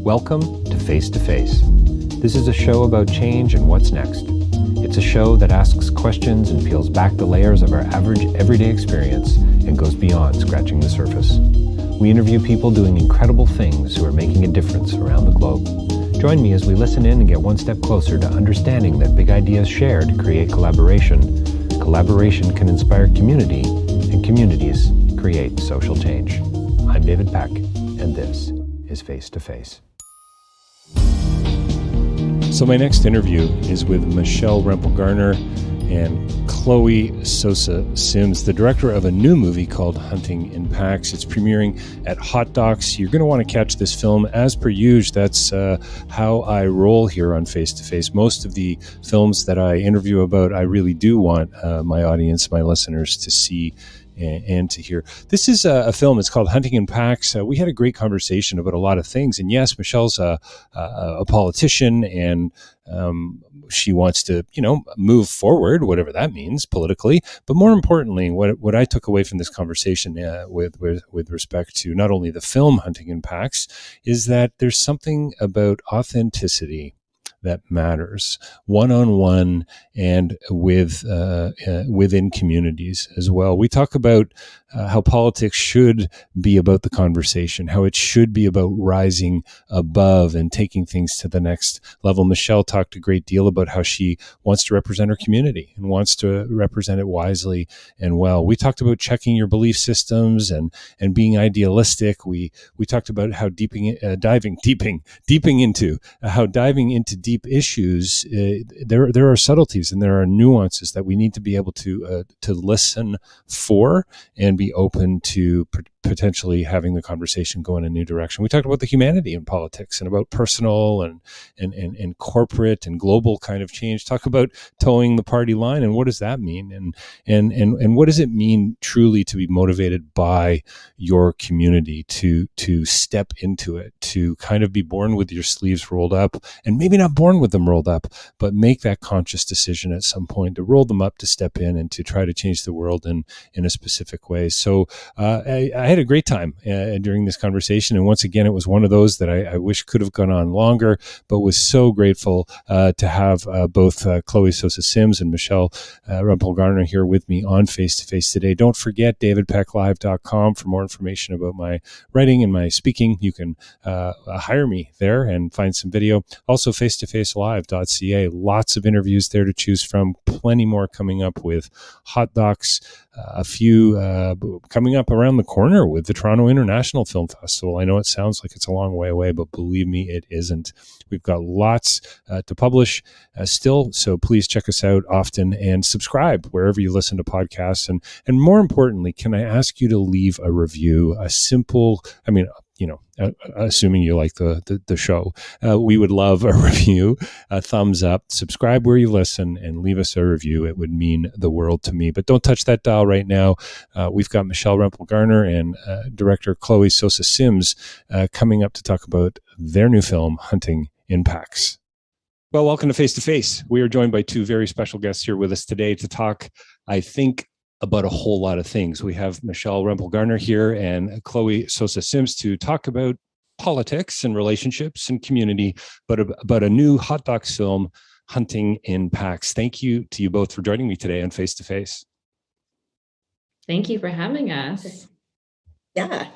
Welcome to Face to Face. This is a show about change and what's next. It's a show that asks questions and peels back the layers of our average everyday experience and goes beyond scratching the surface. We interview people doing incredible things who are making a difference around the globe. Join me as we listen in and get one step closer to understanding that big ideas shared create collaboration. Collaboration can inspire community, and communities create social change. I'm David Peck, and this is Face to Face. So my next interview is with Michelle Rempel-Garner and Chloe Sosa Sims, the director of a new movie called Hunting in Packs. It's premiering at Hot Docs. You're going to want to catch this film. As per usual, that's how I roll here on Face to Face. Most of the films that I interview about, I really do want my audience, my listeners to see and to hear. This is a film. It's called Hunting in Packs. We had a great conversation about a lot of things. And yes, Michelle's a politician, and she wants to, move forward, whatever that means politically. But more importantly, what I took away from this conversation with respect to not only the film Hunting in Packs is that there's something about authenticity that matters, one-on-one and within communities as well. We talk about how politics should be about the conversation, how it should be about rising above and taking things to the next level. Michelle talked a great deal about how she wants to represent her community and wants to represent it wisely and well. We talked about checking your belief systems and being idealistic. We talked about how diving into deep issues, there are subtleties and there are nuances that we need to be able to listen for and be open to potentially having the conversation go in a new direction. We talked about the humanity in politics and about personal and corporate and global kind of change. Talk about towing the party line and what does that mean, and what does it mean truly to be motivated by your community, to step into it, to kind of be born with your sleeves rolled up, and maybe not born with them rolled up, but make that conscious decision at some point to roll them up, to step in and to try to change the world in a specific way. So I had a great time during this conversation. And once again, it was one of those that I wish could have gone on longer, but was so grateful to have both Chloe Sosa Sims and Michelle Rempel-Garner here with me on Face to Face today. Don't forget davidpecklive.com for more information about my writing and my speaking. You can hire me there and find some video. Also, facetofacelive.ca. Lots of interviews there to choose from. Plenty more coming up with Hot Docs. A few coming up around the corner with the Toronto International Film Festival. I know it sounds like it's a long way away, but believe me, it isn't. We've got lots to publish still, so please check us out often and subscribe wherever you listen to podcasts. And more importantly, can I ask you to leave a review? A simple, assuming you like the show, we would love a review, a thumbs up, subscribe where you listen, and leave us a review. It would mean the world to me. But don't touch that dial right now. We've got Michelle Rempel-Garner and director Chloe Sosa Sims coming up to talk about their new film, Hunting in Packs. Well, welcome to Face to Face. We are joined by two very special guests here with us today to talk, I think, about a whole lot of things. We have Michelle Rempel-Garner here and Chloe Sosa Sims to talk about politics and relationships and community, but about a new Hot Docs film, Hunting in Packs. Thank you to you both for joining me today on Face to Face. Thank you for having us. Yeah.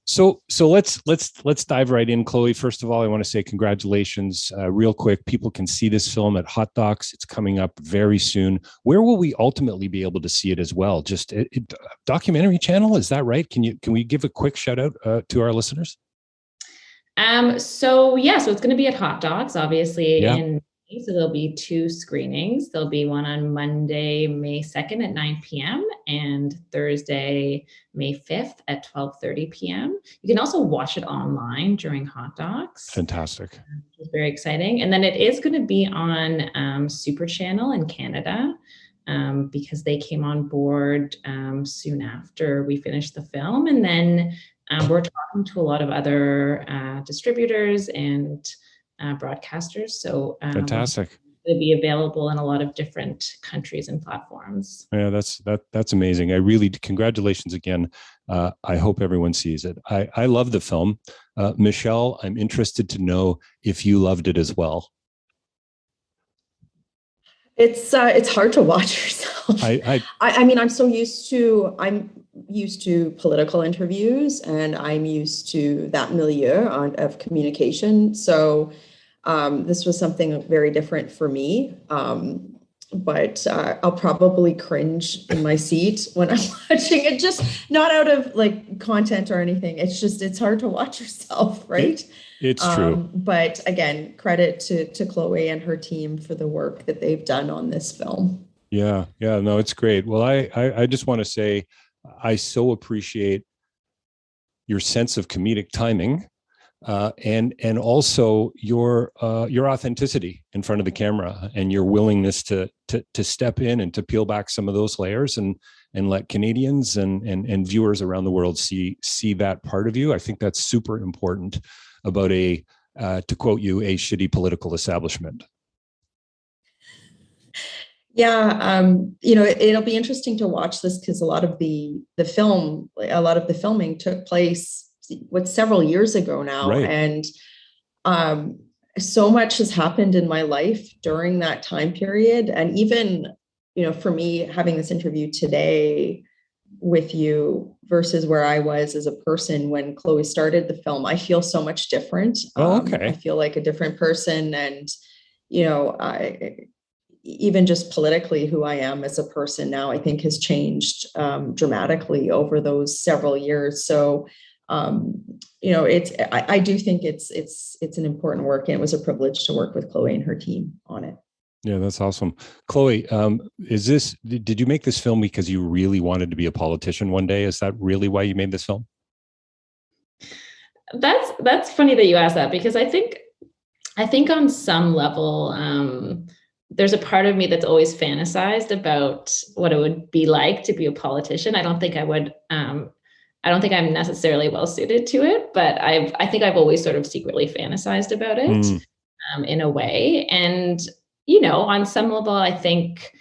So let's dive right in. Chloe, first of all, I want to say congratulations. Real quick, people can see this film at Hot Docs. It's coming up very soon. Where will we ultimately be able to see it as well? Just a documentary channel, is that right? Can we give a quick shout out to our listeners? So it's going to be at Hot Docs, obviously. Yeah. So there'll be two screenings. There'll be one on Monday, May 2nd at 9 p.m. and Thursday, May 5th at 12:30 p.m. You can also watch it online during Hot Docs. Fantastic. Which is very exciting. And then it is going to be on Super Channel in Canada because they came on board soon after we finished the film. And then we're talking to a lot of other distributors and broadcasters. So fantastic. It'll be available in a lot of different countries and platforms. Yeah, that's amazing. I really, congratulations again I hope everyone sees it. I love the film. Michelle, I'm interested to know if you loved it as well. It's hard to watch yourself. I mean, I'm used to political interviews, and I'm used to that milieu of communication. So this was something very different for me. But I'll probably cringe in my seat when I'm watching it, just not out of like content or anything. It's hard to watch yourself, right? It's true. But again, credit to Chloe and her team for the work that they've done on this film. Yeah, no, it's great. Well, I just want to say I so appreciate your sense of comedic timing. And also your authenticity in front of the camera and your willingness to step in and to peel back some of those layers and let Canadians and viewers around the world see that part of you. I think that's super important about to quote you, a shitty political establishment. Yeah, it'll be interesting to watch this because a lot of the filming took place several years ago now, right. And so much has happened in my life during that time period, and even for me having this interview today with you versus where I was as a person when Chloe started the film, I feel so much different. Okay. I feel like a different person, and even just politically who I am as a person now, I think has changed dramatically over those several years. So I do think it's an important work, and it was a privilege to work with Chloe and her team on it. Yeah, that's awesome. Chloe, did you make this film because you really wanted to be a politician one day? Is that really why you made this film? That's funny that you asked that, because I think on some level, there's a part of me that's always fantasized about what it would be like to be a politician. I don't think I'm necessarily well suited to it, but I think I've always sort of secretly fantasized about it in a way. And, on some level, I think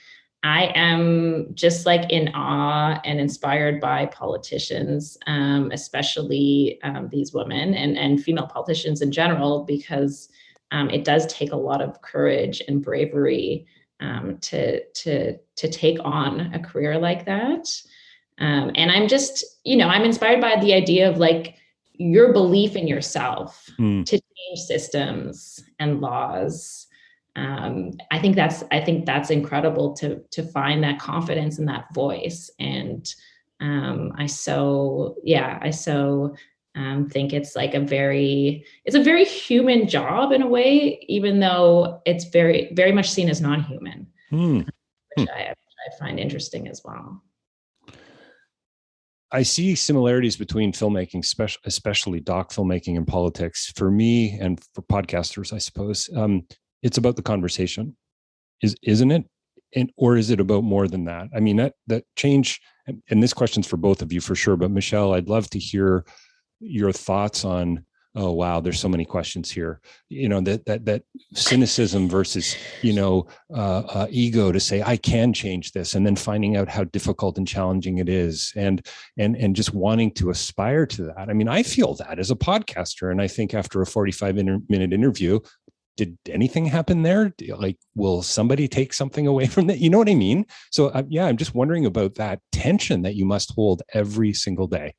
I am just like in awe and inspired by politicians, especially these women and female politicians in general, because it does take a lot of courage and bravery to take on a career like that. And I'm just, I'm inspired by the idea of like your belief in yourself to change systems and laws. I think that's incredible to find that confidence in that voice. And I think it's like a very human job in a way, even though it's very, very much seen as non-human, which I find interesting as well. I see similarities between filmmaking, especially doc filmmaking and politics. For me and for podcasters, I suppose, it's about the conversation, isn't it? Or is it about more than that? I mean, that change, and this question's for both of you for sure, but Michelle, I'd love to hear your thoughts on, oh, wow, there's so many questions here. That cynicism versus, ego to say, I can change this, and then finding out how difficult and challenging it is, and just wanting to aspire to that. I mean, I feel that as a podcaster, and I think after a 45-minute interview, did anything happen there? Like, will somebody take something away from that? You know what I mean? So I'm just wondering about that tension that you must hold every single day.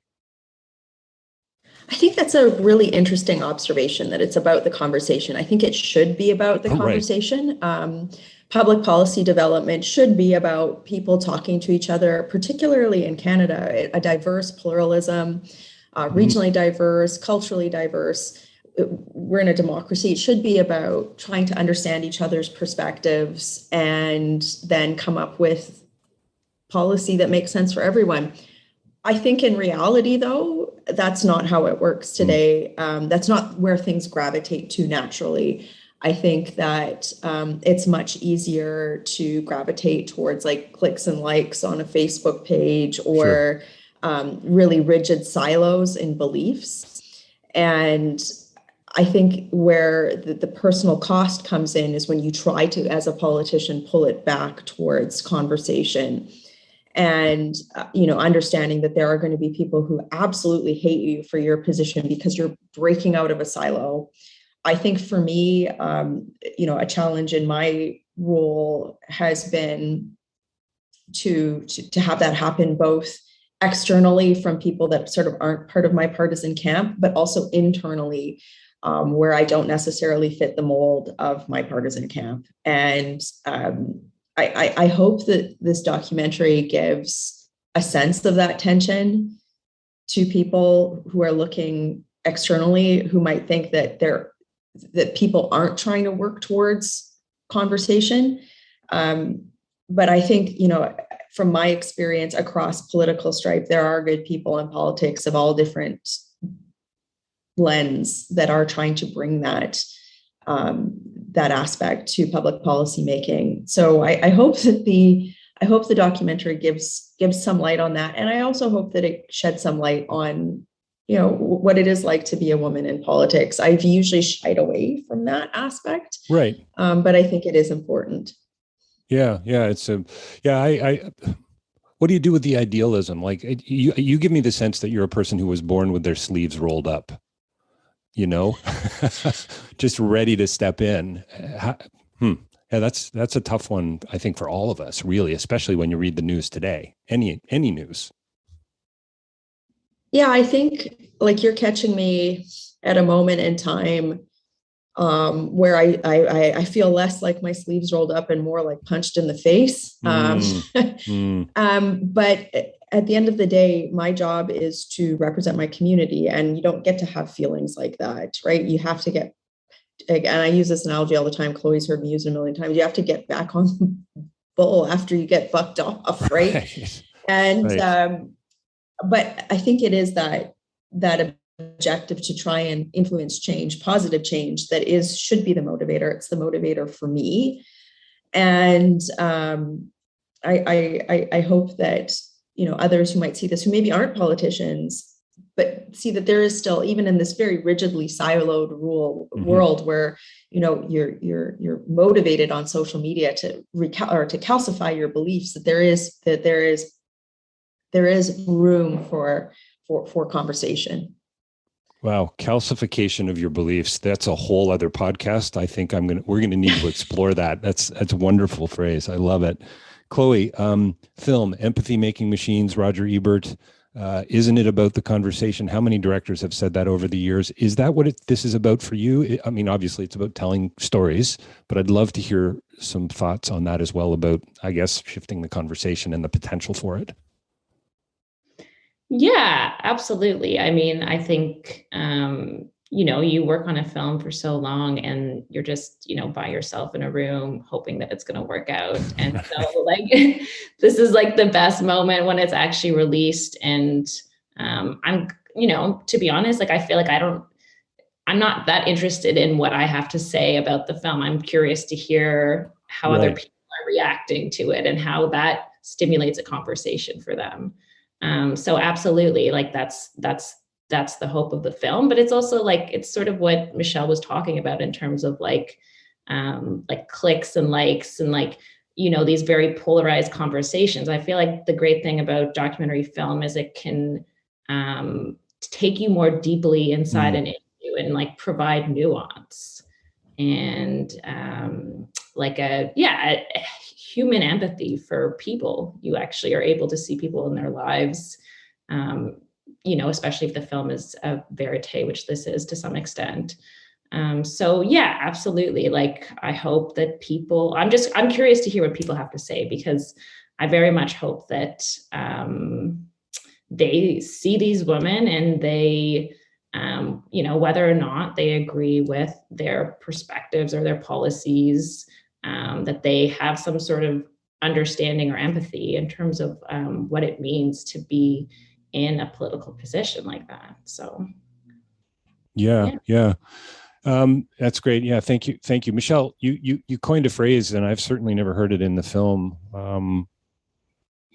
I think that's a really interesting observation, that it's about the conversation. I think it should be about the conversation. Right. Public policy development should be about people talking to each other, particularly in Canada, a diverse pluralism, regionally diverse, culturally diverse. We're in a democracy. It should be about trying to understand each other's perspectives and then come up with policy that makes sense for everyone. I think in reality, though, that's not how it works today. That's not where things gravitate to naturally. I think that it's much easier to gravitate towards like clicks and likes on a Facebook page, or really rigid silos in beliefs. And I think where the personal cost comes in is when you try to, as a politician, pull it back towards conversation. and understanding that there are going to be people who absolutely hate you for your position because you're breaking out of a silo. I think for me, a challenge in my role has been to have that happen both externally from people that sort of aren't part of my partisan camp, but also internally, where I don't necessarily fit the mold of my partisan camp. And I hope that this documentary gives a sense of that tension to people who are looking externally, who might think that people aren't trying to work towards conversation. But I think, from my experience across political stripe, there are good people in politics of all different blends that are trying to bring that aspect to public policy making. So I hope that the documentary gives some light on that, and I also hope that it sheds some light on what it is like to be a woman in politics. I've usually shied away from that aspect, right? But I think it is important. Yeah, what do you do with the idealism? Like you give me the sense that you're a person who was born with their sleeves rolled up, just ready to step in. Yeah, that's a tough one, I think, for all of us, really, especially when you read the news today, any news. Yeah, I think like you're catching me at a moment in time where I feel less like my sleeves rolled up and more like punched in the face. But at the end of the day, my job is to represent my community, and you don't get to have feelings like that, right? You have to get, and I use this analogy all the time. Chloe's heard me use it a million times. You have to get back on the bull after you get bucked off, right? And right. But I think it is that objective to try and influence change, positive change, that should be the motivator. It's the motivator for me. And I hope that, others who might see this, who maybe aren't politicians, but see that there is still, even in this very rigidly siloed world where, you're motivated on social media to calcify your beliefs, that there is room for conversation. Wow. Calcification of your beliefs. That's a whole other podcast. I think we're going to need to explore that. That's a wonderful phrase. I love it. Chloe, film, Empathy Making Machines, Roger Ebert. Isn't it about the conversation? How many directors have said that over the years? Is that what this is about for you? I mean, obviously it's about telling stories, but I'd love to hear some thoughts on that as well about, I guess, shifting the conversation and the potential for it. Yeah, absolutely. I mean, I think, you work on a film for so long and you're just, by yourself in a room, hoping that it's going to work out. And so this is like the best moment when it's actually released. And I'm, to be honest, I feel like I'm not that interested in what I have to say about the film. I'm curious to hear how other people are reacting to it and how that stimulates a conversation for them. So absolutely, that's the hope of the film, but it's also it's sort of what Michelle was talking about in terms of clicks and likes and these very polarized conversations. I feel like the great thing about documentary film is it can take you more deeply inside an issue and provide nuance and a human empathy for people. You actually are able to see people in their lives, especially if the film is a verite, which this is to some extent. So yeah, absolutely. I hope that people, I'm curious to hear what people have to say, because I very much hope that they see these women and they, whether or not they agree with their perspectives or their policies, that they have some sort of understanding or empathy in terms of what it means to be in a political position like that. So, yeah. That's great. Yeah, thank you, Michelle. You coined a phrase, and I've certainly never heard it in the film.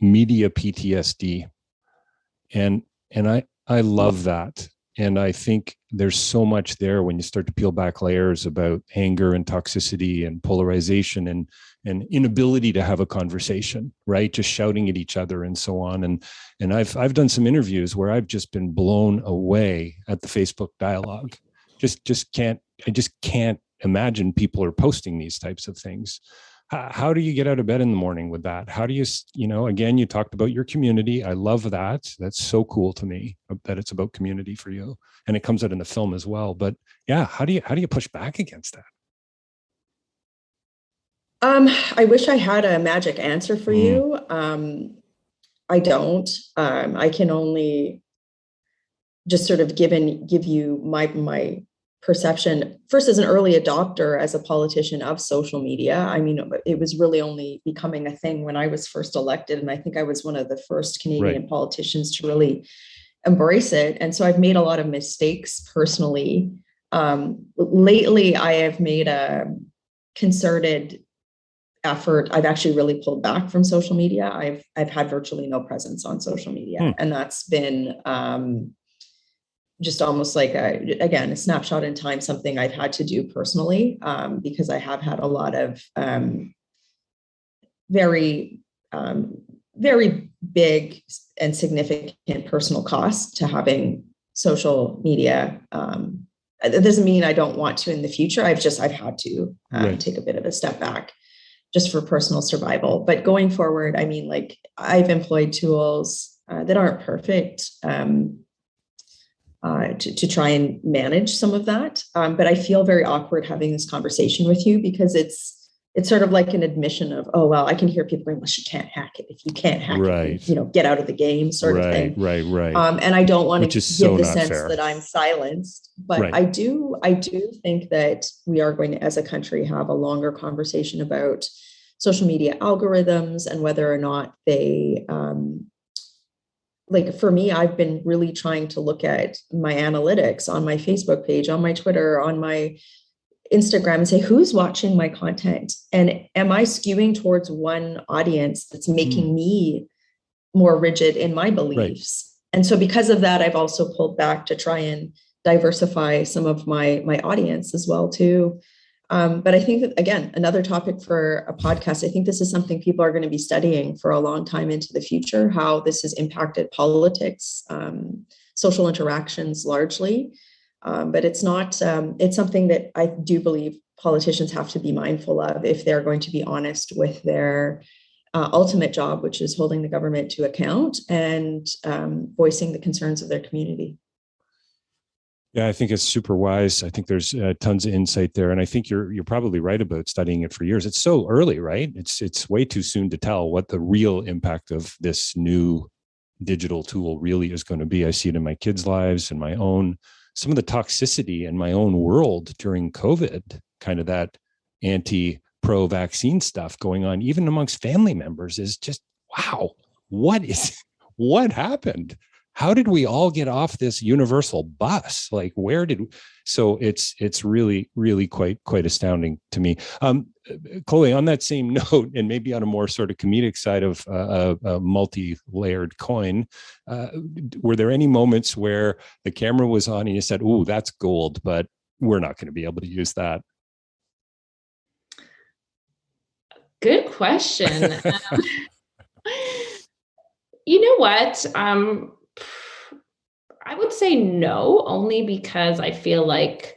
Media PTSD, and I love that. And I think there's so much there when you start to peel back layers about anger and toxicity and polarization and inability to have a conversation, right? Just shouting at each other and so on. And I've done some interviews where I've just been blown away at the Facebook dialogue. I just can't imagine people are posting these types of things. How do you get out of bed in the morning with that? How do you, again, you talked about your community. I love that. That's so cool to me that it's about community for you. And it comes out in the film as well. But yeah, how do you push back against that? I wish I had a magic answer for you. I don't. I can only just sort of give you my perception first as an early adopter, as a politician of social media. I mean, it was really only becoming a thing when I was first elected. And I think I was one of the first Canadian politicians to really embrace it. And so I've made a lot of mistakes personally. Lately, I have made a concerted effort. I've actually really pulled back from social media. I've had virtually no presence on social media. And that's been just almost like a snapshot in time, something I've had to do personally, because I have had a lot of very big and significant personal costs to having social media. It doesn't mean I don't want to in the future. I've had to take a bit of a step back just for personal survival. But going forward, I mean, like, I've employed tools that aren't perfect, to try and manage some of that. But I feel very awkward having this conversation with you, because it's sort of like an admission of, oh, well, I can hear people going, well, you can't hack it. If you can't hack it, get out of the game sort of thing. Right. And I don't want to give the sense that I'm silenced, but I do think that we are going to, as a country, have a longer conversation about social media algorithms and whether or not they, like, for me, I've been really trying to look at my analytics on my Facebook page, on my Twitter, on my Instagram, and say, who's watching my content? And am I skewing towards one audience that's making me more rigid in my beliefs? And so because of that, I've also pulled back to try and diversify some of my audience as well too. But I think that, again, another topic for a podcast, I think this is something people are going to be studying for a long time into the future, how this has impacted politics, social interactions largely. But it's not, it's something that I do believe politicians have to be mindful of if they're going to be honest with their ultimate job, which is holding the government to account and voicing the concerns of their community. Yeah, I think it's super wise. I think there's tons of insight there, and I think you're probably right about studying it for years. It's so early, right? It's way too soon to tell what the real impact of this new digital tool really is going to be. I see it in my kids' lives and my own. Some of the toxicity in my own world during COVID, kind of that anti-pro-vaccine stuff going on, even amongst family members, is just, wow, what happened? How did we all get off this universal bus? Like, so it's really, really quite astounding to me. Chloe, on that same note, and maybe on a more sort of comedic side of a multi-layered coin, were there any moments where the camera was on and you said, "Ooh, that's gold, but we're not going to be able to use that"? Good question. You know what? I would say no, only because I feel like,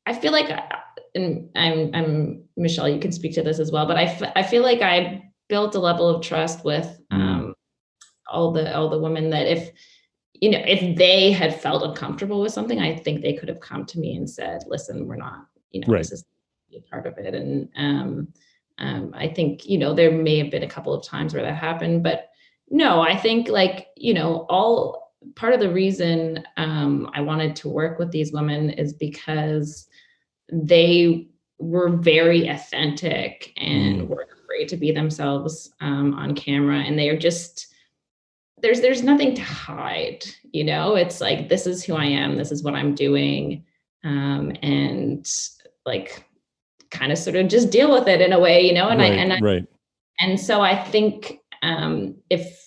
and I'm Michelle, you can speak to this as well, but I feel like I built a level of trust with all the women that if they had felt uncomfortable with something, I think they could have come to me and said, listen, we're not, this is a part of it. And I think, there may have been a couple of times where that happened, but no, I think part of the reason I wanted to work with these women is because they were very authentic and weren't afraid to be themselves on camera. And they are just, there's nothing to hide, it's like, this is who I am, this is what I'm doing. And like, kind of sort of just deal with it in a way, and so I think if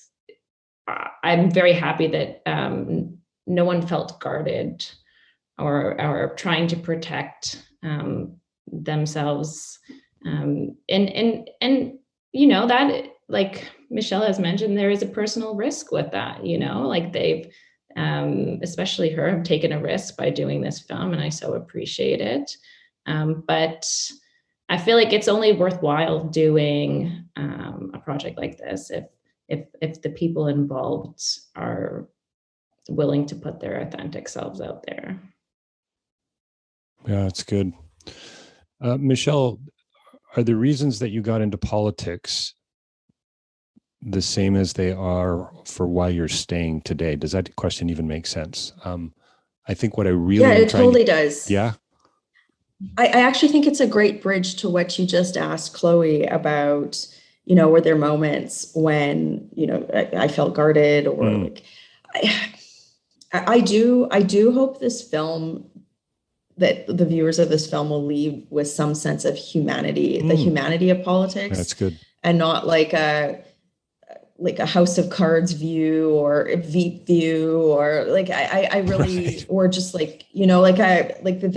I'm very happy that no one felt guarded or trying to protect themselves. And that, like Michelle has mentioned, there is a personal risk with that, like they've, especially her, have taken a risk by doing this film, and I so appreciate it. But I feel like it's only worthwhile doing a project like this if the people involved are willing to put their authentic selves out there. Yeah, it's good. Michelle, are the reasons that you got into politics the same as they are for why you're staying today? Does that question even make sense? I think what I really it totally does. Yeah. I actually think it's a great bridge to what you just asked Chloe about, were there moments when, I felt guarded or like, I do hope this film, that the viewers of this film will leave with some sense of humanity, the humanity of politics. That's good. And not like a House of Cards view or a Veep view, or like, I really, right. Or just like, that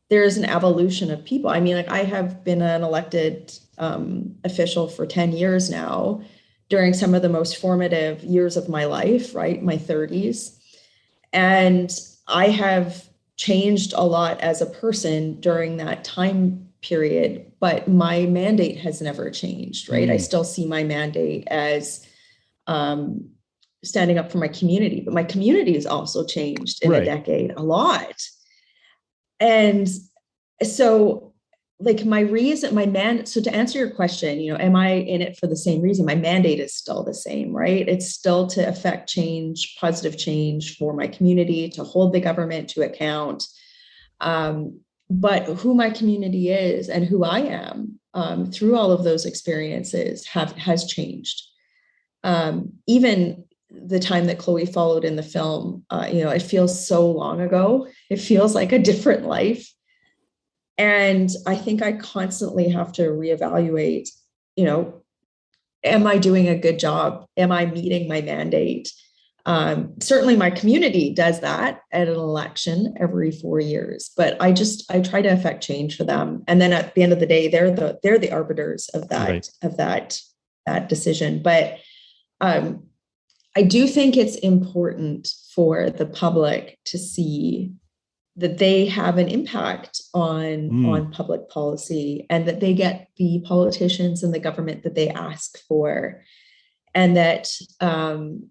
there is an evolution of people. I mean, like I have been an elected official for 10 years now, during some of the most formative years of my life, right? My 30s. And I have changed a lot as a person during that time period, but my mandate has never changed, right? I still see my mandate as standing up for my community, but my community has also changed in a decade a lot. And so like so to answer your question, am I in it for the same reason? My mandate is still the same, right? It's still to affect change, positive change for my community, to hold the government to account. But who my community is and who I am through all of those experiences has changed. Even the time that Chloe followed in the film, it feels so long ago. It feels like a different life. And I think I constantly have to reevaluate, am I doing a good job? Am I meeting my mandate? Certainly my community does that at an election every 4 years, but I try to affect change for them. And then at the end of the day, they're the arbiters of that decision. But I do think it's important for the public to see that they have an impact on public policy, and that they get the politicians and the government that they ask for. And that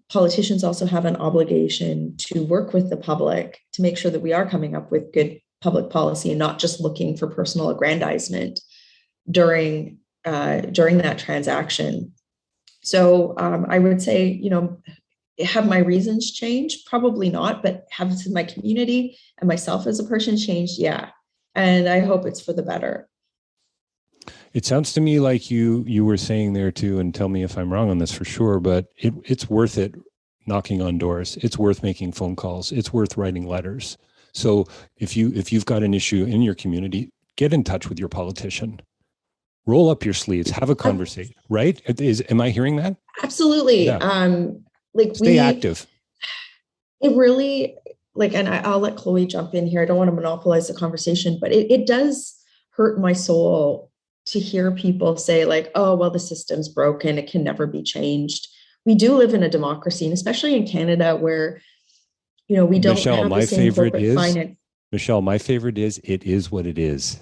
politicians also have an obligation to work with the public to make sure that we are coming up with good public policy and not just looking for personal aggrandizement during that transaction. So I would say, have my reasons changed? Probably not, but have my community and myself as a person changed? Yeah. And I hope it's for the better. It sounds to me like you were saying there too, and tell me if I'm wrong on this for sure, but it's worth it knocking on doors. It's worth making phone calls. It's worth writing letters. So if you've got an issue in your community, get in touch with your politician. Roll up your sleeves, have a conversation, right? Am I hearing that? Absolutely. Yeah. Stay active. It really, and I'll let Chloe jump in here. I don't want to monopolize the conversation, but it does hurt my soul to hear people say oh, well, the system's broken. It can never be changed. We do live in a democracy, and especially in Canada where, we don't have the same corporate finance. Michelle, my favorite is, it is what it is.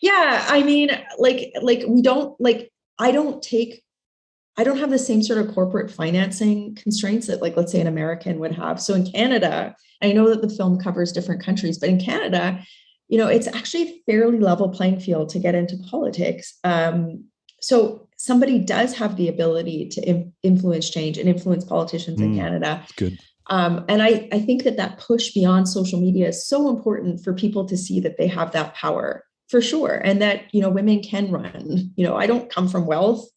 Yeah. I mean, we don't, I don't have the same sort of corporate financing constraints that let's say an American would have. So in Canada, I know that the film covers different countries, but in Canada, it's actually a fairly level playing field to get into politics. So somebody does have the ability to influence change and influence politicians in Canada. Good. And I think that push beyond social media is so important for people to see that they have that power for sure. And that, women can run. I don't come from wealth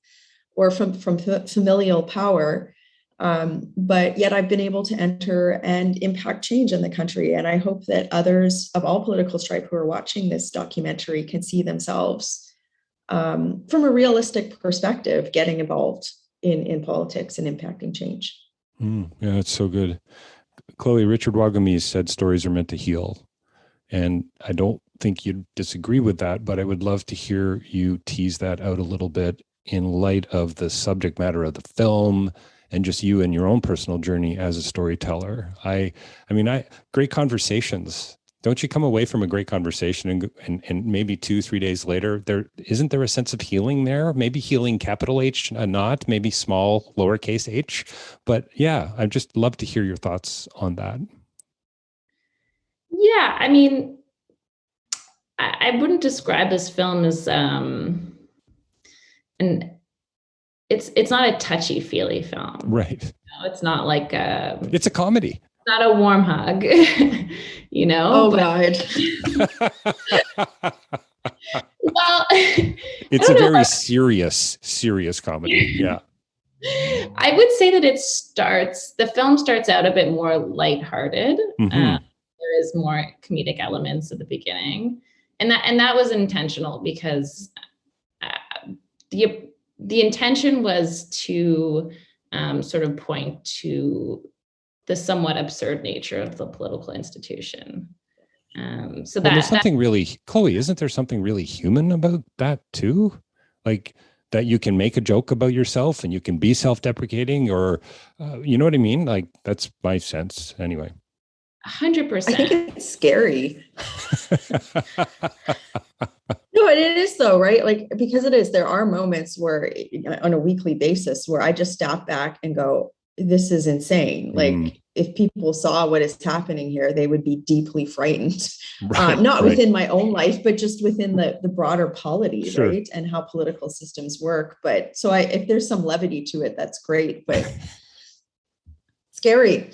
or from familial power, but yet I've been able to enter and impact change in the country. And I hope that others of all political stripe who are watching this documentary can see themselves from a realistic perspective, getting involved in politics and impacting change. Yeah, it's so good. Chloe, Richard Wagamese said stories are meant to heal. And I don't think you'd disagree with that, but I would love to hear you tease that out a little bit in light of the subject matter of the film and just you and your own personal journey as a storyteller. Great conversations. Don't you come away from a great conversation and maybe 2-3 days later, isn't there a sense of healing there? Maybe healing capital H, not maybe small lowercase h. But yeah, I'd just love to hear your thoughts on that. Yeah, I mean, I wouldn't describe this film as and it's not a touchy-feely film. Right. It's not like it's a comedy. Not a warm hug, you know. Oh God. Well, it's a very serious comedy. Yeah. I would say that the film starts out a bit more lighthearted. Mm-hmm. There is more comedic elements at the beginning, and that was intentional because the intention was to sort of point to the somewhat absurd nature of the political institution. There's something really, Chloe, isn't there something really human about that too? Like that you can make a joke about yourself and you can be self-deprecating, or you know what I mean? Like that's my sense anyway. 100%. I think it's scary. No, it is though, right? Like, because it is, there are moments where on a weekly basis where I just step back and go, this is insane. Like if people saw what is happening here, they would be deeply frightened, not within my own life, but just within the broader polity, sure. Right? And how political systems work. But so if there's some levity to it, that's great, but scary.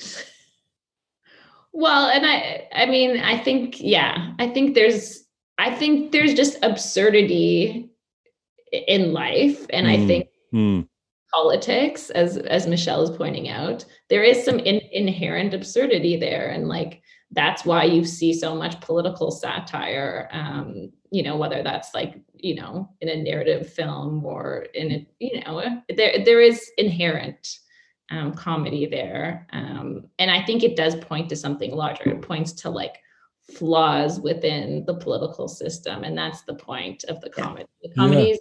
Well, and I think there's just absurdity in life. And I think politics, as Michelle is pointing out, there is some inherent absurdity there. And like, that's why you see so much political satire, whether that's like, in a narrative film or in there is inherent comedy there. And I think it does point to something larger. It points to like flaws within the political system. And that's the point of the comedy. The comedy is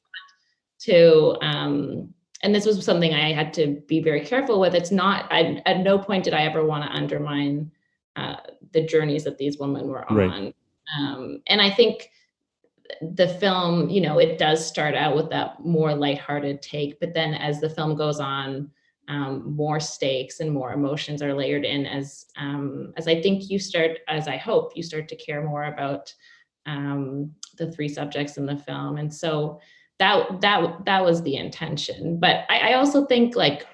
to, and this was something I had to be very careful with. It's not, at no point did I ever want to undermine the journeys that these women were on. Right. And I think the film, it does start out with that more lighthearted take, but then as the film goes on, more stakes and more emotions are layered in as I think as I hope you start to care more about the three subjects in the film. And so that was the intention. But I also think like,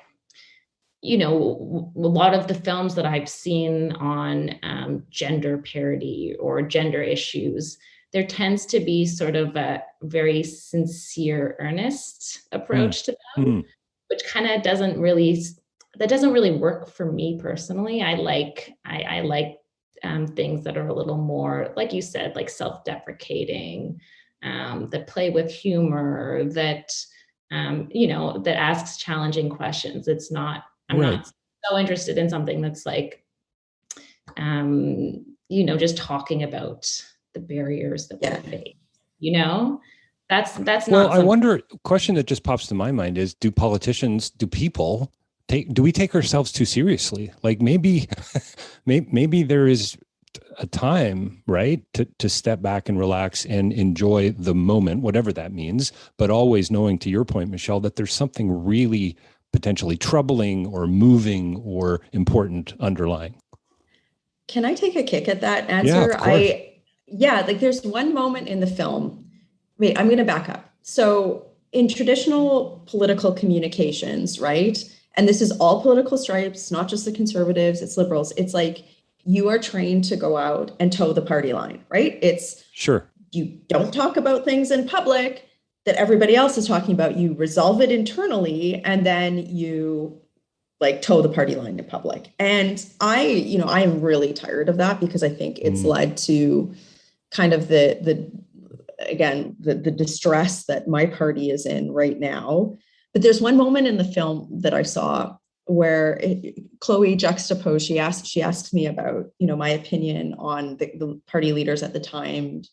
a lot of the films that I've seen on gender parity or gender issues, there tends to be sort of a very sincere, earnest approach to them, which kind of doesn't really work for me personally. I like things that are a little more, like you said, like self-deprecating, that play with humor, that that asks challenging questions. It's not, I'm not so interested in something that's like, just talking about the barriers that we face, that's well, not. I wonder, question that just pops to my mind is, do we take ourselves too seriously? Like maybe there is a time, right, to step back and relax and enjoy the moment, whatever that means, but always knowing, to your point, Michelle, that there's something really potentially troubling or moving or important underlying. Can I take a kick at that answer? Like there's one moment in the film. Wait, I'm going to back up. So in traditional political communications, right? And this is all political stripes, not just the conservatives, it's liberals. It's like, you are trained to go out and toe the party line, right? It's sure. You don't talk about things in public that everybody else is talking about. You resolve it internally, and then you like toe the party line in public. And I am really tired of that, because I think it's led to kind of the distress that my party is in right now. But there's one moment in the film that I saw Chloe juxtaposed, she asked me about, my opinion on the party leaders at the time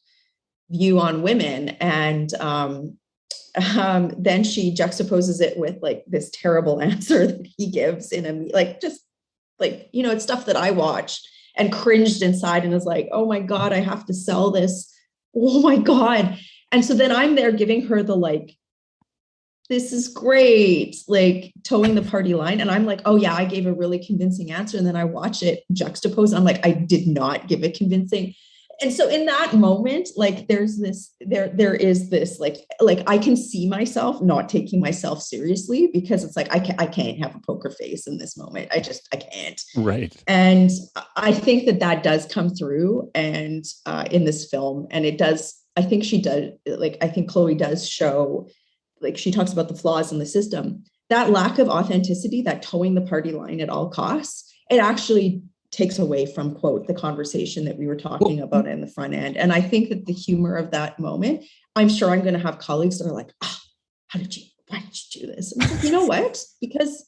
view on women. And then she juxtaposes it with like this terrible answer that he gives it's stuff that I watched and cringed inside and was like, oh my God, I have to sell this. Oh my God. And so then I'm there giving her the this is great, towing the party line. And I'm like, oh yeah, I gave a really convincing answer. And then I watch it juxtaposed. I'm like, I did not give a convincing. And so in that moment, there is this, I can see myself not taking myself seriously because it's like, I can't have a poker face in this moment. I can't. Right. And I think that does come through and in this film. And it does, I think she does, I think Chloe does show, she talks about the flaws in the system, that lack of authenticity, that towing the party line at all costs, it actually takes away from, quote, the conversation that we were talking about in the front end. And I think that the humor of that moment, I'm sure I'm going to have colleagues that are like, oh, why did you do this? And I'm like, you know what? Because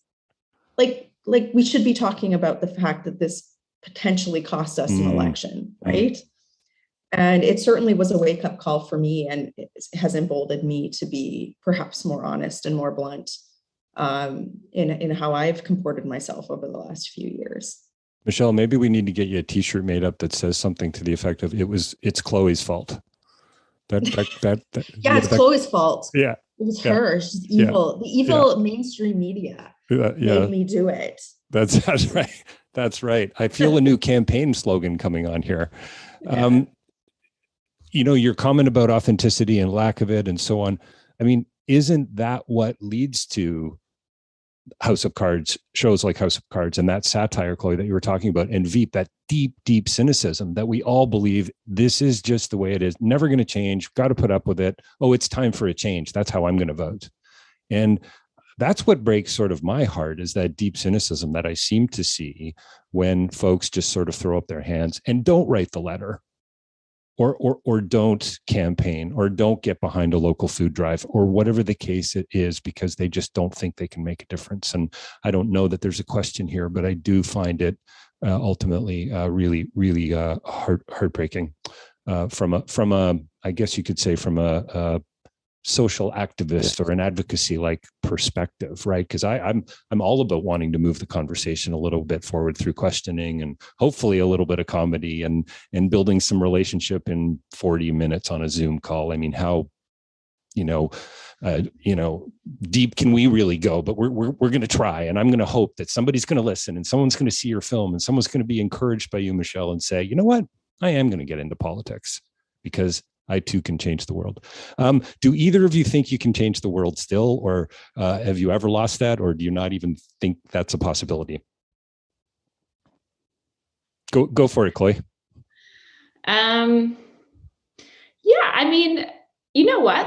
we should be talking about the fact that this potentially cost us an election, right? And it certainly was a wake-up call for me, and it has emboldened me to be perhaps more honest and more blunt in how I've comported myself over the last few years. Michelle, maybe we need to get you a T-shirt made up that says something to the effect of "It's Chloe's fault." It's Chloe's fault. Yeah, it was her. She's evil. Yeah. The evil mainstream media made me do it. That's right. That's right. I feel a new campaign slogan coming on here. Yeah. Your comment about authenticity and lack of it and so on. I mean, isn't that what leads to House of Cards, shows like House of Cards, and that satire, Chloe, that you were talking about, and Veep, that deep, deep cynicism that we all believe this is just the way it is, never going to change, got to put up with it. Oh, it's time for a change. That's how I'm going to vote. And that's what breaks sort of my heart, is that deep cynicism that I seem to see when folks just sort of throw up their hands and don't write the letter. Or don't campaign, or don't get behind a local food drive, or whatever the case it is, because they just don't think they can make a difference. And I don't know that there's a question here, but I do find it ultimately really, really heartbreaking from a, I guess you could say, from a social activist or an advocacy like perspective, right? Because I'm all about wanting to move the conversation a little bit forward through questioning and hopefully a little bit of comedy and building some relationship in 40 minutes on a Zoom call. I mean, how deep can we really go? But we're going to try, and I'm going to hope that somebody's going to listen, and someone's going to see your film, and someone's going to be encouraged by you, Michelle, and say, you know what, I am going to get into politics because I too can change the world. Do either of you think you can change the world still, or have you ever lost that, or do you not even think that's a possibility? Go for it, Chloe. Yeah, I mean, you know what?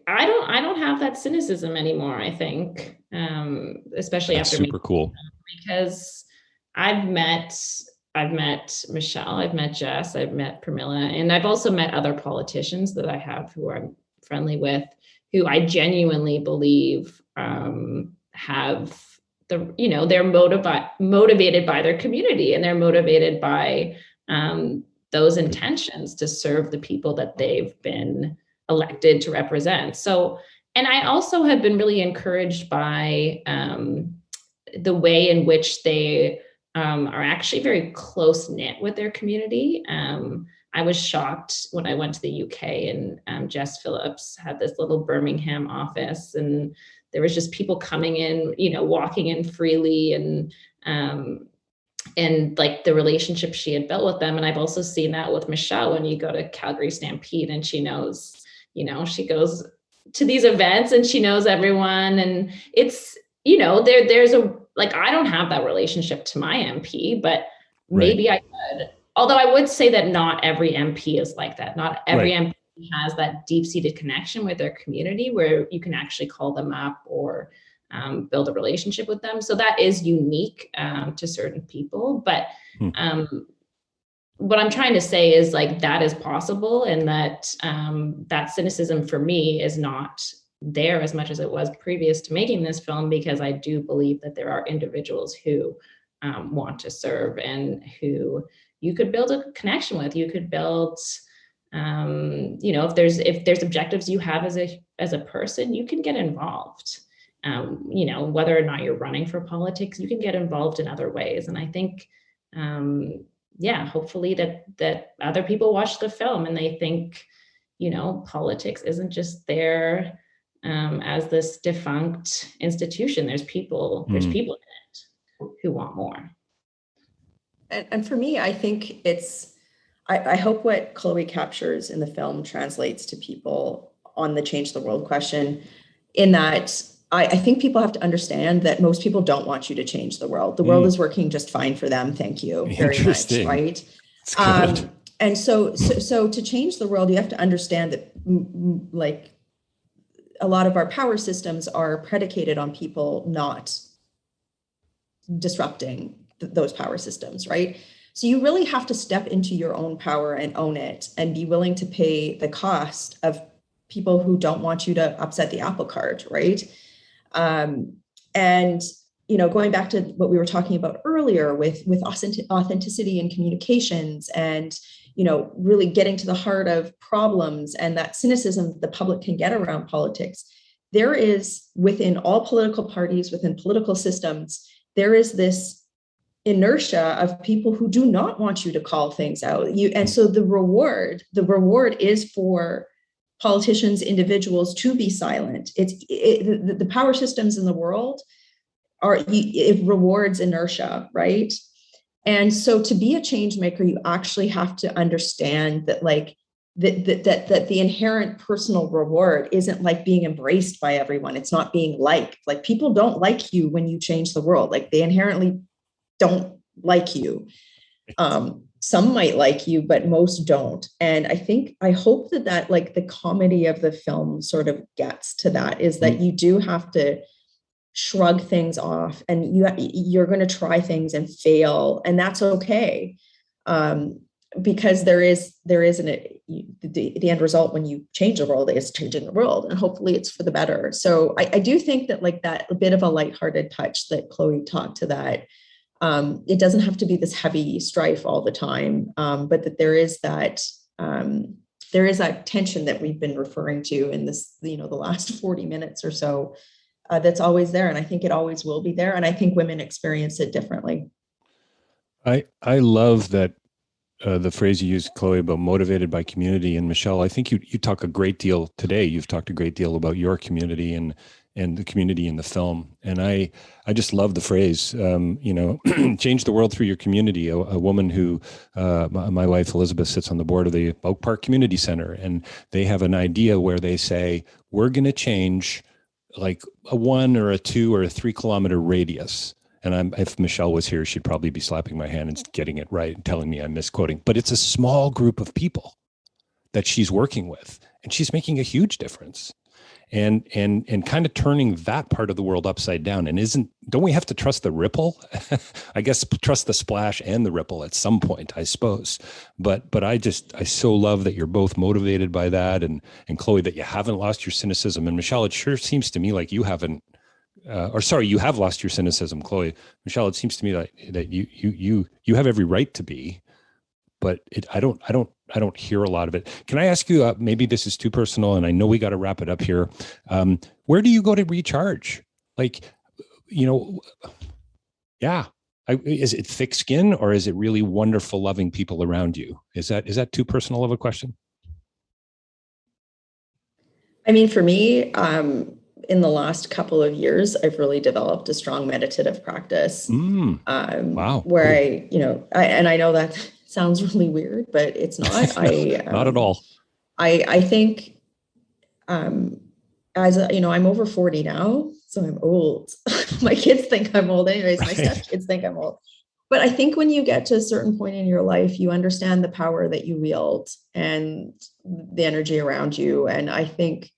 I don't have that cynicism anymore. I think, especially that's after super cool, because I've met Michelle, I've met Jess, I've met Pramila, and I've also met other politicians that I have who I'm friendly with, who I genuinely believe have they're motivated by their community, and they're motivated by those intentions to serve the people that they've been elected to represent. So, and I also have been really encouraged by the way in which they are actually very close knit with their community. I was shocked when I went to the UK, and Jess Phillips had this little Birmingham office, and there was just people coming in, walking in freely, and like the relationship she had built with them. And I've also seen that with Michelle when you go to Calgary Stampede, and she knows, she goes to these events and she knows everyone, and it's, there's a, I don't have that relationship to my MP, but maybe I could. Although I would say that not every MP is like that. Not every MP has that deep-seated connection with their community where you can actually call them up or build a relationship with them. So that is unique to certain people. But what I'm trying to say is that is possible, and that that cynicism for me is not there as much as it was previous to making this film, because I do believe that there are individuals who want to serve and who you could build a connection with. You could build, if there's objectives you have as a person, you can get involved. Whether or not you're running for politics, you can get involved in other ways. And I think, hopefully that other people watch the film and they think, politics isn't just there as this defunct institution. There's people in it who want more. And for me, I think I hope what Chloe captures in the film translates to people on the change the world question, in that I think people have to understand that most people don't want you to change the world. The world is working just fine for them. Thank you very much. Right. And so to change the world, you have to understand that like a lot of our power systems are predicated on people not disrupting those power systems, right? So you really have to step into your own power and own it, and be willing to pay the cost of people who don't want you to upset the apple cart, right? And going back to what we were talking about earlier with authenticity in communications, and really getting to the heart of problems, and that cynicism the public can get around politics, there is, within all political parties, within political systems, there is this inertia of people who do not want you to call things out. And so the reward is for politicians, individuals, to be silent. The power systems in the world it rewards inertia, right? And so to be a change maker, you actually have to understand that that the inherent personal reward isn't like being embraced by everyone. It's not being liked. Like, people don't like you when you change the world. Like, they inherently don't like you. Some might like you, but most don't. And I hope that like the comedy of the film sort of gets to that, is that you do have to shrug things off, and you're going to try things and fail, and that's okay. Because there is the end result when you change the world is changing the world, and hopefully it's for the better. So I do think that, like, that a bit of a lighthearted touch that Chloe talked to, that it doesn't have to be this heavy strife all the time, but that there is that tension that we've been referring to in this, the last 40 minutes or so, that's always there. And I think it always will be there. And I think women experience it differently. I love that the phrase you used, Chloe, about motivated by community. And Michelle, I think you talk a great deal today. You've talked a great deal about your community and the community in the film. And I just love the phrase, change the world through your community. A woman who, my wife, Elizabeth, sits on the board of the Oak Park Community Center, and they have an idea where they say, we're going to change like a 1 or a 2 or a 3 kilometer radius. And if Michelle was here, she'd probably be slapping my hand and getting it right and telling me I'm misquoting. But it's a small group of people that she's working with, and she's making a huge difference. And kind of turning that part of the world upside down. And don't we have to trust the ripple? I guess trust the splash and the ripple at some point, I suppose. But I so love that you're both motivated by that, and Chloe, that you haven't lost your cynicism. And Michelle, it sure seems to me like you haven't, you have lost your cynicism, Chloe. Michelle, it seems to me that you have every right to be, but I don't hear a lot of it. Can I ask you, maybe this is too personal, and I know we got to wrap it up here. Where do you go to recharge? Is it thick skin, or is it really wonderful, loving people around you? Is that too personal of a question? I mean, for me, in the last couple of years, I've really developed a strong meditative practice. Wow. Where cool. I know that sounds really weird, but it's not. Not at all. I think, I'm over 40 now, so I'm old. My kids think I'm old anyways. My stepkids think I'm old. But I think when you get to a certain point in your life, you understand the power that you wield and the energy around you. And I think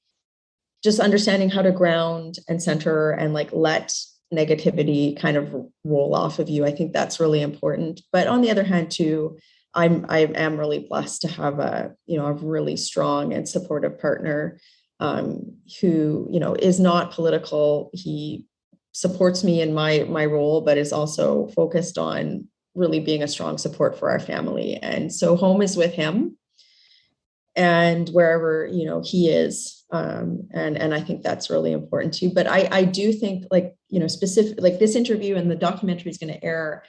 just understanding how to ground and center and let negativity kind of roll off of you, I think that's really important. But on the other hand, too, I am really blessed to have a really strong and supportive partner. who, is not political. He supports me in my role, but is also focused on really being a strong support for our family. And so home is with him and wherever, he is. And I think that's really important too. But I do think specific, like this interview and the documentary is going to air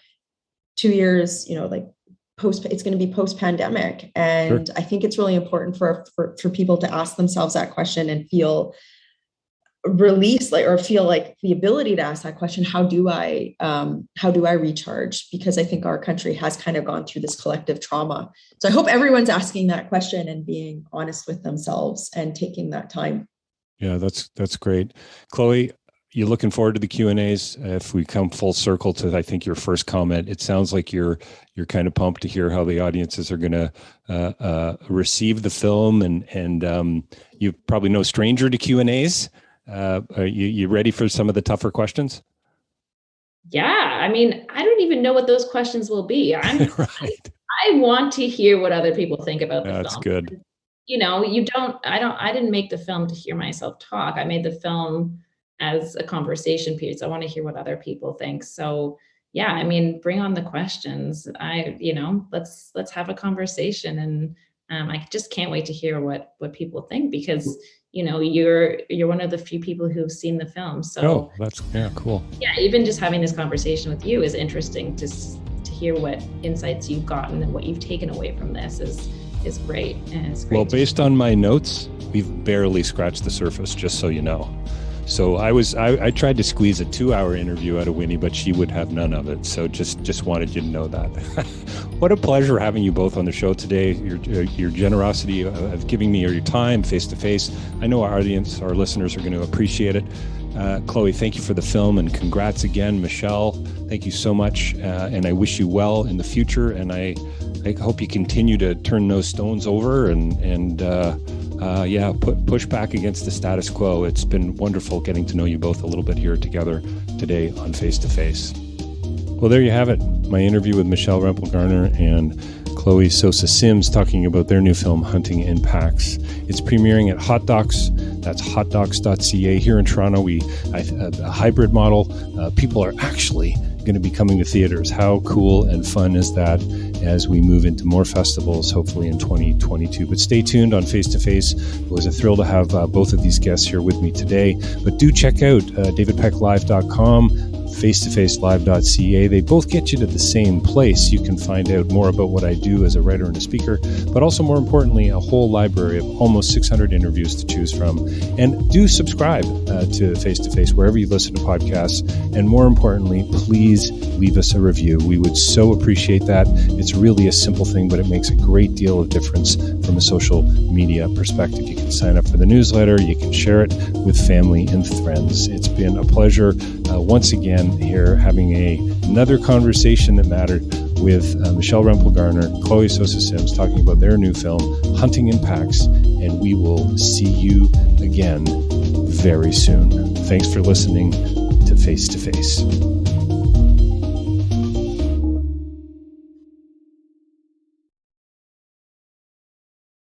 2 years, it's going to be post-pandemic. And sure. I think it's really important for people to ask themselves that question and feel release, or feel like the ability to ask that question. How do I recharge? Because I think our country has kind of gone through this collective trauma. So I hope everyone's asking that question and being honest with themselves and taking that time. Yeah, that's great. Chloe, you looking forward to the Q&As? If we come full circle to, I think, your first comment, it sounds like you're kind of pumped to hear how the audiences are going to receive the film, and you're probably no stranger to Q&As. Are you ready for some of the tougher questions? Yeah, I mean, I don't even know what those questions will be. Right. I want to hear what other people think about the film. That's good. I didn't make the film to hear myself talk. I made the film as a conversation piece. I want to hear what other people think. So yeah, I mean, bring on the questions. Let's have a conversation, and I just can't wait to hear what people think, because you're one of the few people who've seen the film. So that's cool. Yeah, even just having this conversation with you is interesting to hear what insights you've gotten and what you've taken away from this is great. And it's great. Well, based on my notes, we've barely scratched the surface, just so you know. So I tried to squeeze a 2-hour interview out of Winnie, but she would have none of it. So just wanted you to know that. What a pleasure having you both on the show today. Your generosity of giving me your time face to face. I know our audience, our listeners are going to appreciate it. Chloe, thank you for the film, and congrats again. Michelle, thank you so much. And I wish you well in the future. And I hope you continue to turn those stones over and push back against the status quo. It's been wonderful getting to know you both a little bit here together today on Face to Face. Well, there you have it. My interview with Michelle Rempel-Garner and Chloe Sosa Sims talking about their new film, Hunting in Packs. It's premiering at Hot Docs. That's hotdocs.ca. Here in Toronto, a hybrid model. People are actually going to be coming to theaters. How cool and fun is that as we move into more festivals, hopefully in 2022. But stay tuned on Face to Face. It was a thrill to have both of these guests here with me today. But do check out davidpecklive.com, face-to-face-live.ca. They both get you to the same place. You can find out more about what I do as a writer and a speaker, but also more importantly, a whole library of almost 600 interviews to choose from. And do subscribe to Face-to-Face wherever you listen to podcasts. And more importantly, please leave us a review. We would so appreciate that. It's really a simple thing, but it makes a great deal of difference from a social media perspective. You can sign up for the newsletter. You can share it with family and friends. It's been a pleasure once again here having another conversation that mattered with Michelle Rempel-Garner, Chloe Sosa Sims, talking about their new film, Hunting in Packs, and we will see you again very soon. Thanks for listening to Face to Face.